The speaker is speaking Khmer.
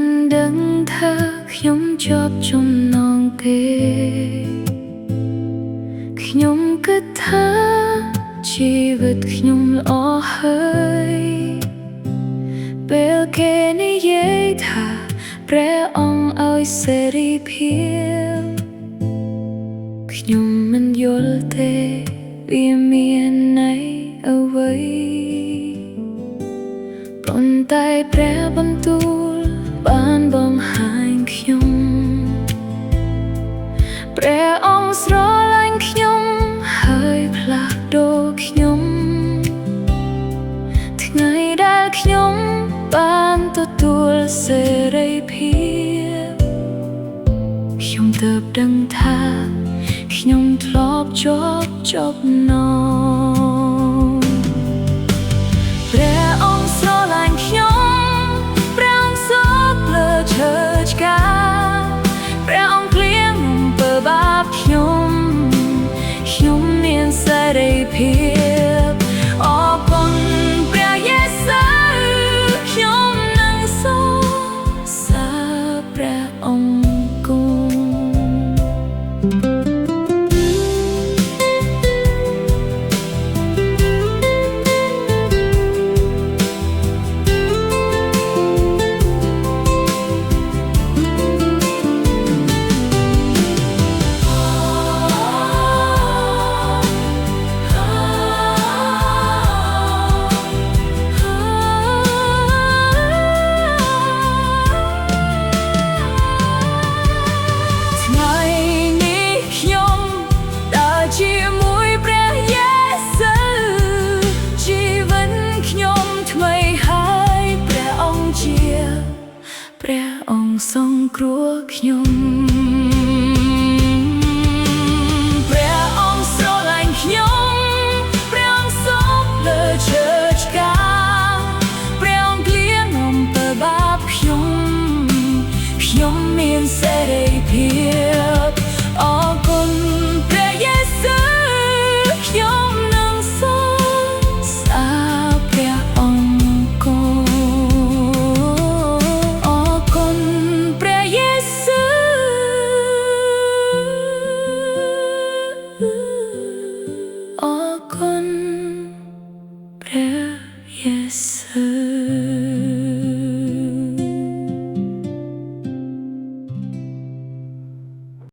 មិនដឹងថាខ្ញុំជាប់ចំណងគេខ្ញុំគិតថាជីវិតខ្ញុំល្អហើយពេលគេនិយាយថាព្រះអង្គឲ្យសេរីភាពខ្ញុំមិនយល់ទេវាមានន័យអ្វីប៉ុន្តែព្រះបន្ទូលបានបង្ហាញខ្ញុំព្រះអង្គស្រឡាញ់ខ្ញុំហើយផ្លាស់ប្ដូរខ្ញុំថ្ងៃដែលខ្ញុំបានទទួលសេរីភាពខ្ញុំទើបដឹងថាខ្ញុំធ្លាប់ជាប់ចំណងព្រះអង្គស្រឡាញ់ខ្ញុំព្រះអង្គសពលើឈើឆ្កាព្រះអង្គភ្លៀងអំពើបាបខ្ញុំមានសេរីភាពអរគុណព្រះយេស៊ូវខ្ញុំនឹងសូមសារព្រះអង្គគង់ព្រះអង្គសង្គ្រោះខ្ញុំព្រះអង្គស្រឡាញ់ខ្ញុំព្រះអង្គសពលើឈើឆ្កាព្រះអង្គភ្លៀងអំពើបាបខ្ញុំមានសេរីភាព